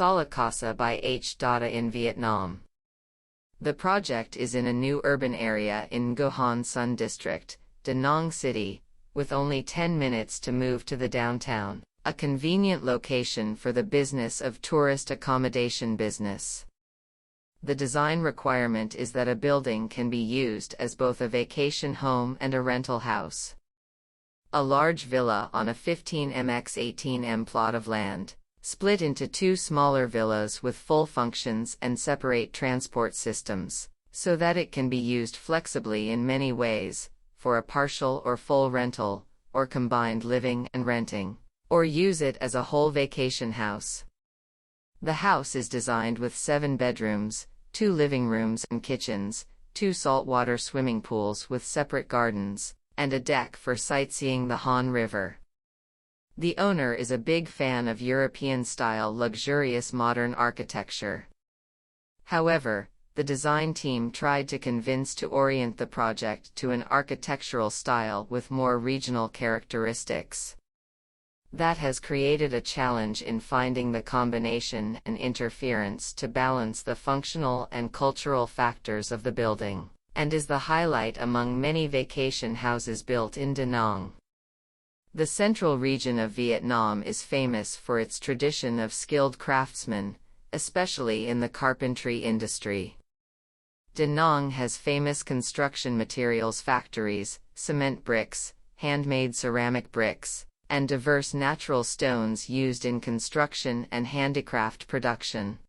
Sala Casa by ArchDaily in Vietnam. The project is in a new urban area in Ngu Hanh Son district, Da Nang City, with only 10 minutes to move to the downtown, a convenient location for the business of tourist accommodation business. The design requirement is that a building can be used as both a vacation home and a rental house. A large villa on a 15x18m plot of land, split into two smaller villas with full functions and separate transport systems, so that it can be used flexibly in many ways, for a partial or full rental, or combined living and renting, or use it as a whole vacation house. The house is designed with 7 bedrooms, 2 living rooms and kitchens, 2 saltwater swimming pools with separate gardens, and a deck for sightseeing the Hàn River. The owner is a big fan of European-style luxurious modern architecture. However, the design team tried to convince to orient the project to an architectural style with more regional characteristics. That has created a challenge in finding the combination and interference to balance the functional and cultural factors of the building, and is the highlight among many vacation houses built in Da Nang. The central region of Vietnam is famous for its tradition of skilled craftsmen, especially in the carpentry industry. Da Nang has famous construction materials factories, cement bricks, handmade ceramic bricks, and diverse natural stones used in construction and handicraft production.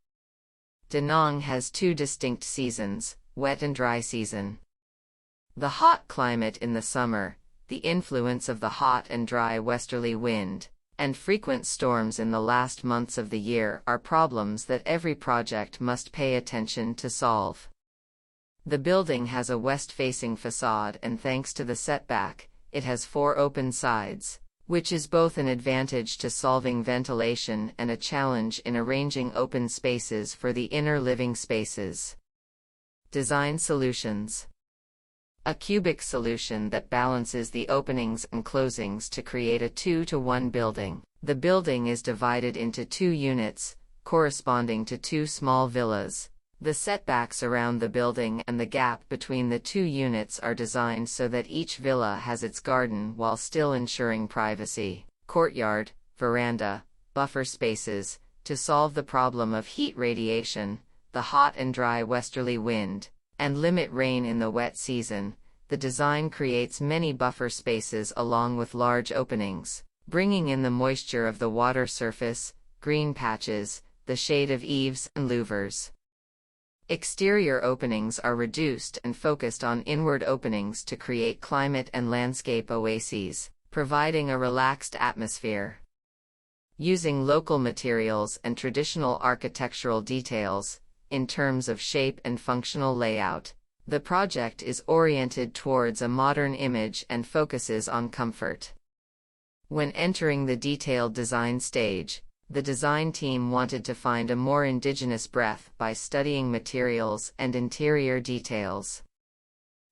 Da Nang has 2 distinct seasons, wet and dry season. The hot climate in the summer, the influence of the hot and dry westerly wind, and frequent storms in the last months of the year are problems that every project must pay attention to solve. The building has a west-facing facade, and thanks to the setback, it has 4 open sides, which is both an advantage to solving ventilation and a challenge in arranging open spaces for the inner living spaces. Design solutions. A cubic solution that balances the openings and closings to create a 2-to-1 building. The building is divided into 2 units, corresponding to 2 small villas. The setbacks around the building and the gap between the 2 units are designed so that each villa has its garden while still ensuring privacy, courtyard, veranda, buffer spaces, to solve the problem of heat radiation, the hot and dry westerly wind, and limit rain in the wet season. The design creates many buffer spaces along with large openings, bringing in the moisture of the water surface, green patches, the shade of eaves and louvers. Exterior openings are reduced and focused on inward openings to create climate and landscape oases, providing a relaxed atmosphere. Using local materials and traditional architectural details, in terms of shape and functional layout, the project is oriented towards a modern image and focuses on comfort. When entering the detailed design stage, the design team wanted to find a more indigenous breath by studying materials and interior details.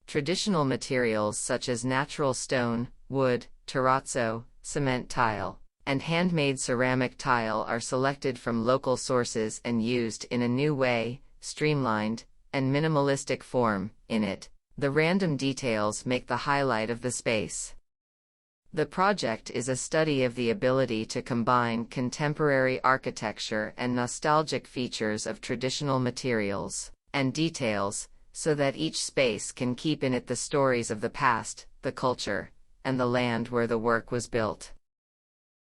Traditional materials such as natural stone, wood, terrazzo, cement tile, and handmade ceramic tile are selected from local sources and used in a new way, streamlined, and minimalistic form. In it, the random details make the highlight of the space. The project is a study of the ability to combine contemporary architecture and nostalgic features of traditional materials and details, so that each space can keep in it the stories of the past, the culture, and the land where the work was built.